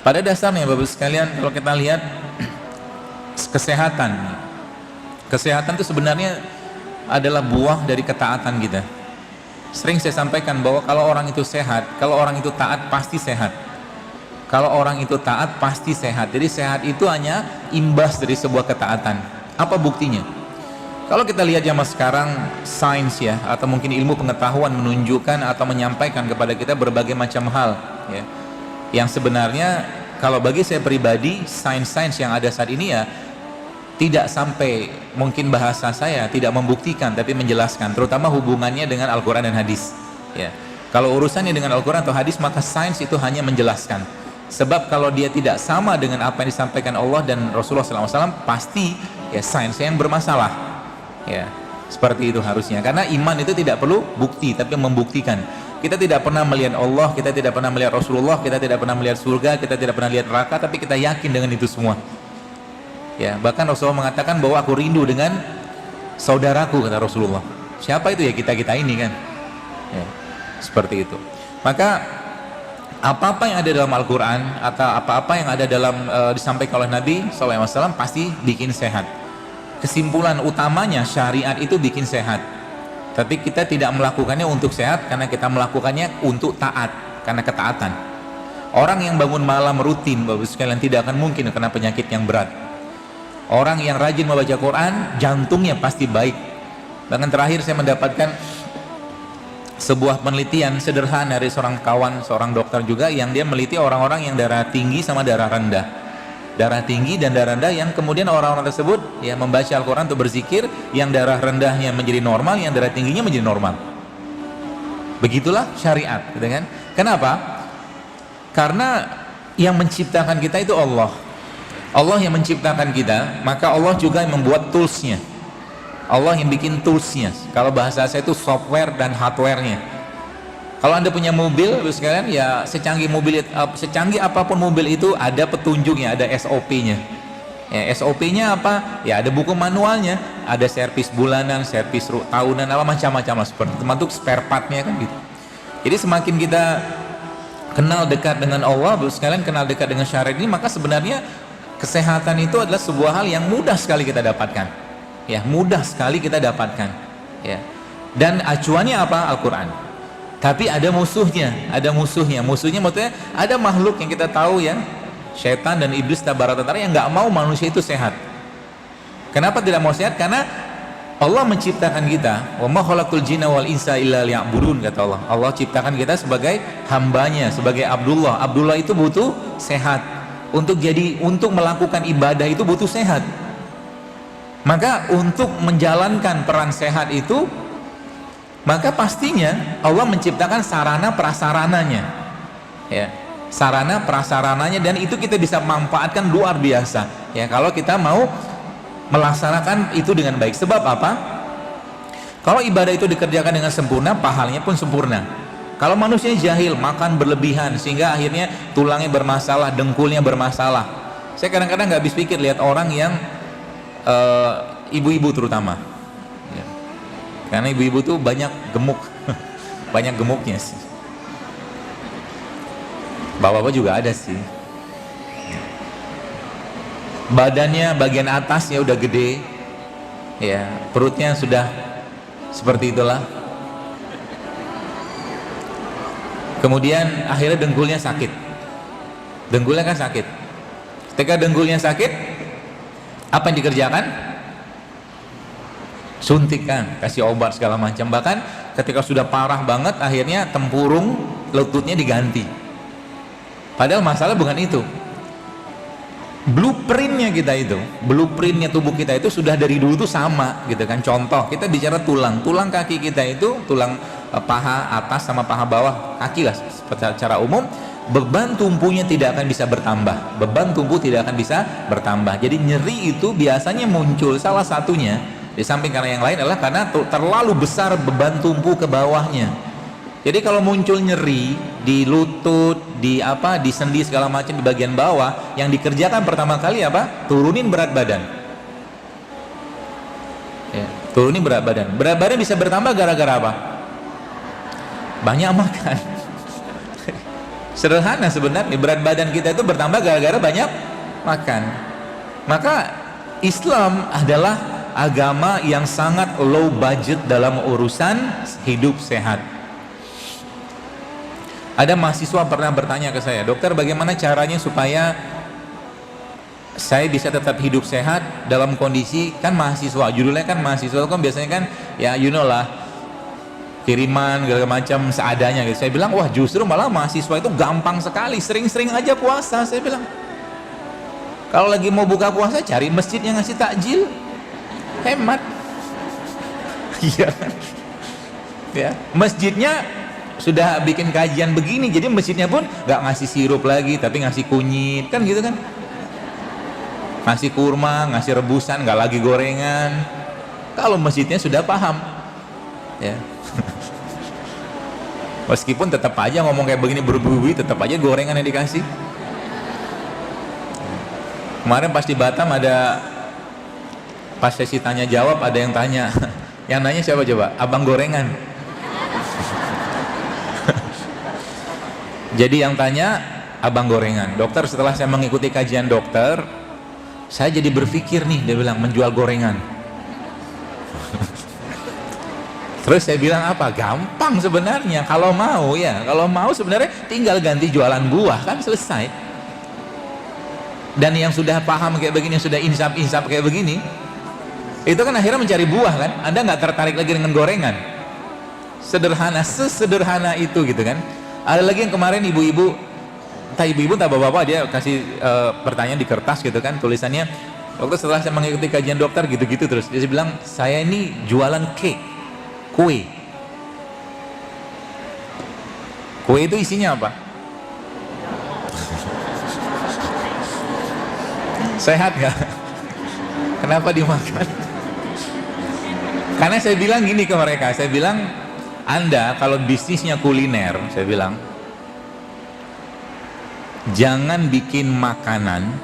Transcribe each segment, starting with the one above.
Pada dasarnya Bapak sekalian, kalau kita lihat kesehatan, kesehatan itu sebenarnya adalah buah dari ketaatan kita. Sering saya sampaikan bahwa kalau orang itu sehat, kalau orang itu taat pasti sehat. Kalau orang itu taat pasti sehat. Jadi sehat itu hanya imbas dari sebuah ketaatan. Apa buktinya? Kalau kita lihat zaman sekarang, sains ya, atau mungkin ilmu pengetahuan menunjukkan atau menyampaikan kepada kita berbagai macam hal ya, yang sebenarnya kalau bagi saya pribadi, sains-sains yang ada saat ini ya tidak sampai, mungkin bahasa saya tidak membuktikan tapi menjelaskan, terutama hubungannya dengan Al-Quran dan hadis ya. Kalau urusannya dengan Al-Quran atau hadis, maka sains itu hanya menjelaskan. Sebab kalau dia tidak sama dengan apa yang disampaikan Allah dan Rasulullah SAW, pasti ya sainsnya yang bermasalah ya. Seperti itu harusnya, karena iman itu tidak perlu bukti tapi membuktikan. Kita tidak pernah melihat Allah, kita tidak pernah melihat Rasulullah, kita tidak pernah melihat surga, kita tidak pernah lihat neraka, tapi kita yakin dengan itu semua ya. Bahkan Rasulullah mengatakan bahwa aku rindu dengan saudaraku, kata Rasulullah. Siapa itu ya? Kita-kita ini kan ya, seperti itu. Maka apa-apa yang ada dalam Al-Quran atau apa-apa yang ada dalam disampaikan oleh Nabi SAW pasti bikin sehat. Kesimpulan utamanya, syariat itu bikin sehat, tapi kita tidak melakukannya untuk sehat, karena kita melakukannya untuk taat, karena ketaatan. Orang yang bangun malam rutin, Bapak sekalian, tidak akan mungkin kena penyakit yang berat. Orang yang rajin membaca Quran, jantungnya pasti baik. Bahkan terakhir saya mendapatkan sebuah penelitian sederhana dari seorang kawan, seorang dokter juga, yang dia meliti orang-orang yang darah tinggi sama darah rendah. Darah tinggi dan darah rendah, yang kemudian orang-orang tersebut ya membaca Al-Quran untuk berzikir, yang darah rendahnya menjadi normal, yang darah tingginya menjadi normal. Begitulah syariat, gitu kan? Kenapa? Karena yang menciptakan kita itu Allah. Allah yang menciptakan kita, maka Allah juga yang membuat toolsnya. Allah yang bikin toolsnya. Kalau bahasa saya itu software dan hardwarenya. Kalau Anda punya mobil, sekalian, ya secanggih mobil, secanggih apapun mobil itu ada petunjuknya, ada SOP-nya. Ya, SOP-nya apa? Ya ada buku manualnya, ada servis bulanan, servis tahunan, apa macam-macam lah, seperti termasuk spare part-nya kan gitu. Jadi semakin kita kenal dekat dengan Allah, sekalian kenal dekat dengan syariat ini, maka sebenarnya kesehatan itu adalah sebuah hal yang mudah sekali kita dapatkan. Ya, mudah sekali kita dapatkan. Ya. Dan acuannya apa? Al-Quran. Tapi ada musuhnya, musuhnya maksudnya ada makhluk yang kita tahu ya, syaitan dan iblis tabarakatara, yang nggak mau manusia itu sehat. Kenapa tidak mau sehat? Karena Allah menciptakan kita, wa ma khalaqtul jinna wal insa illa liya'budun, kata Allah. Allah ciptakan kita sebagai hambanya, sebagai Abdullah. Abdullah itu butuh sehat. Untuk melakukan ibadah itu butuh sehat. Maka untuk menjalankan peran sehat itu, maka pastinya Allah menciptakan sarana prasarananya ya, sarana prasarananya, dan itu kita bisa manfaatkan luar biasa ya kalau kita mau melaksanakan itu dengan baik. Sebab apa? Kalau ibadah itu dikerjakan dengan sempurna, pahalanya pun sempurna. Kalau manusia jahil, makan berlebihan sehingga akhirnya tulangnya bermasalah, dengkulnya bermasalah. Saya kadang-kadang nggak habis pikir lihat orang yang ibu-ibu terutama. Karena ibu-ibu tuh banyak gemuk, banyak gemuknya sih. Bapak-bapak juga ada sih. Badannya bagian atas ya udah gede, ya perutnya sudah seperti itulah. Kemudian akhirnya dengkulnya sakit. Dengkulnya kan sakit. Ketika dengkulnya sakit, apa yang dikerjakan? Suntikan, kasih obat segala macam. Bahkan ketika sudah parah banget, akhirnya tempurung lututnya diganti. Padahal masalah bukan itu. Blueprintnya kita itu, blueprintnya tubuh kita itu sudah dari dulu tuh sama gitu kan. Contoh, kita bicara tulang kaki kita itu, tulang paha atas sama paha bawah kaki lah secara umum, beban tumpunya tidak akan bisa bertambah. Beban tumbuh tidak akan bisa bertambah. Jadi nyeri itu biasanya muncul, salah satunya di samping karena yang lain adalah karena terlalu besar beban tumpu ke bawahnya. Jadi kalau muncul nyeri di lutut, di sendi segala macam di bagian bawah, yang dikerjakan pertama kali apa? Turunin berat badan. Ya, turunin berat badan. Berat badan bisa bertambah gara-gara apa? Banyak makan. Sederhana sebenarnya, berat badan kita itu bertambah gara-gara banyak makan. Maka Islam adalah agama yang sangat low budget dalam urusan hidup sehat. Ada mahasiswa pernah bertanya ke saya, dokter bagaimana caranya supaya saya bisa tetap hidup sehat dalam kondisi, kan mahasiswa, judulnya kan mahasiswa kan biasanya kan ya you know lah, kiriman segala macam seadanya gitu. Saya bilang wah justru malah mahasiswa itu gampang sekali, sering-sering aja puasa. Saya bilang kalau lagi mau buka puasa cari masjid yang ngasih takjil, hemat. Iya kan? Ya, masjidnya sudah bikin kajian begini, jadi masjidnya pun nggak ngasih sirup lagi tapi ngasih kunyit, kan gitu kan, ngasih kurma, ngasih rebusan, nggak lagi gorengan. Kalau masjidnya sudah paham ya. Meskipun tetap aja ngomong kayak begini berbuih, tetap aja gorengan yang dikasih. Kemarin pas di Batam ada, pas sesi tanya jawab ada yang tanya, yang nanya siapa coba? Abang gorengan. Jadi yang tanya abang gorengan. Dokter, setelah saya mengikuti kajian dokter, saya jadi berpikir nih, dia bilang menjual gorengan. Terus saya bilang apa? Gampang sebenarnya kalau mau ya, kalau mau sebenarnya tinggal ganti jualan buah kan selesai. Dan yang sudah paham kayak begini, yang sudah insaf kayak begini, itu kan akhirnya mencari buah kan. Anda nggak tertarik lagi dengan gorengan. Sederhana, sesederhana itu gitu kan. Ada lagi yang kemarin ibu-ibu, entah ibu-ibu entah bapak-bapak, dia kasih pertanyaan di kertas gitu kan, tulisannya, dokter setelah saya mengikuti kajian dokter gitu-gitu terus. Dia bilang saya ini jualan cake, kue. Kue itu isinya apa? Sehat nggak? Kenapa dimakan? Karena saya bilang gini ke mereka, saya bilang Anda kalau bisnisnya kuliner, saya bilang jangan bikin makanan,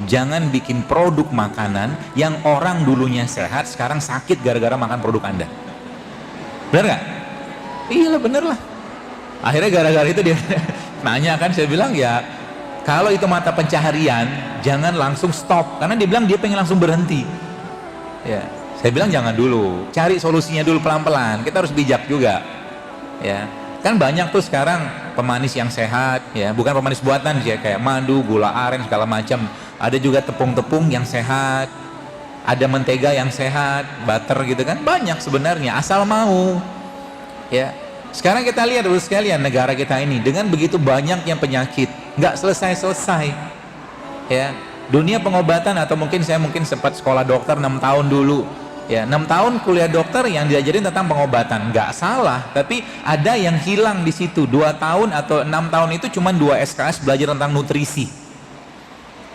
jangan bikin produk makanan yang orang dulunya sehat sekarang sakit gara-gara makan produk Anda. Bener nggak? Iyalah bener lah. Akhirnya gara-gara itu dia nanya kan, saya bilang ya kalau itu mata pencaharian jangan langsung stop, karena dia bilang dia pengen langsung berhenti ya. Saya bilang jangan dulu, cari solusinya dulu pelan-pelan, kita harus bijak juga ya. Kan banyak tuh sekarang pemanis yang sehat ya, bukan pemanis buatan sih ya, kayak madu, gula aren segala macam. Ada juga tepung-tepung yang sehat, ada mentega yang sehat, butter gitu kan, banyak sebenarnya asal mau ya. Sekarang kita lihat dulu sekalian negara kita ini dengan begitu banyak yang penyakit nggak selesai-selesai ya. Dunia pengobatan, atau mungkin saya sempat sekolah dokter 6 tahun dulu ya, 6 tahun kuliah dokter yang diajarin tentang pengobatan, nggak salah, tapi ada yang hilang di situ. 2 tahun atau 6 tahun itu cuma 2 SKS belajar tentang nutrisi.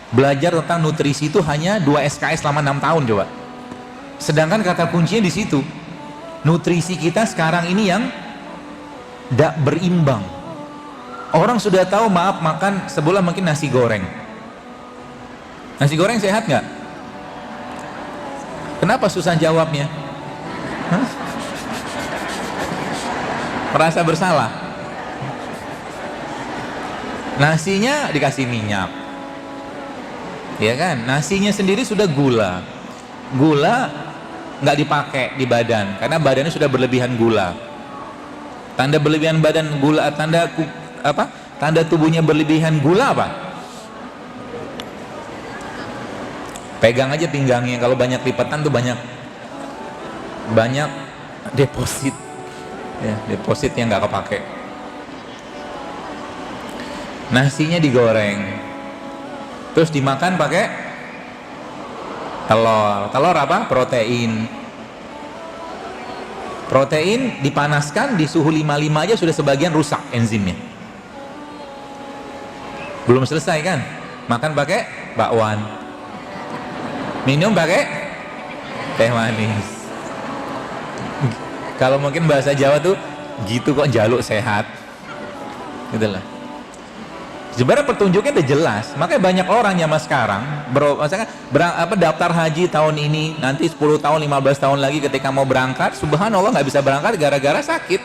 Belajar tentang nutrisi itu hanya 2 SKS selama 6 tahun coba. Sedangkan kata kuncinya di situ. Nutrisi kita sekarang ini yang tidak berimbang. Orang sudah tahu, maaf, makan sebulan mungkin nasi goreng. Nasi goreng sehat nggak? Kenapa susah jawabnya? Hah? Merasa bersalah? Nasinya dikasih minyak, ya kan? Nasinya sendiri sudah gula. Gula nggak dipakai di badan karena badannya sudah berlebihan gula. Tanda berlebihan badan gula, tanda apa? Tanda tubuhnya berlebihan gula apa? Pegang aja pinggangnya, kalau banyak lipatan tuh banyak deposit ya, deposit yang nggak kepake. Nasinya digoreng terus dimakan pakai telur apa? Protein dipanaskan di suhu 55 aja sudah sebagian rusak enzimnya. Belum selesai kan, makan pakai bakwan, minum pakai teh manis. Kalau mungkin bahasa Jawa tuh gitu kok jaluk sehat gitu lah. Sebenarnya petunjuknya udah jelas, makanya banyak orang zaman sekarang daftar haji tahun ini, nanti 10 tahun 15 tahun lagi ketika mau berangkat, subhanallah nggak bisa berangkat gara-gara sakit.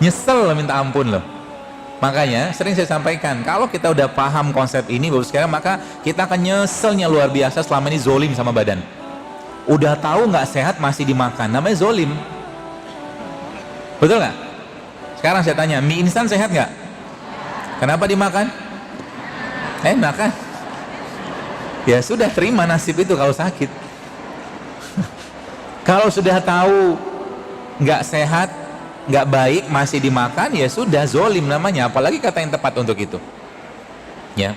Nyesel minta ampun loh Makanya sering saya sampaikan, kalau kita udah paham konsep ini Bapak sekalian, maka kita akan nyeselnya luar biasa selama ini zolim sama badan. Udah tahu nggak sehat masih dimakan, namanya zolim. Betul nggak? Sekarang saya tanya, mie instan sehat nggak? Kenapa dimakan? Enak kan? Ya sudah, terima nasib itu kalau sakit. Kalau sudah tahu nggak sehat, nggak baik, masih dimakan, ya sudah zolim namanya. Apalagi kata yang tepat untuk itu, ya.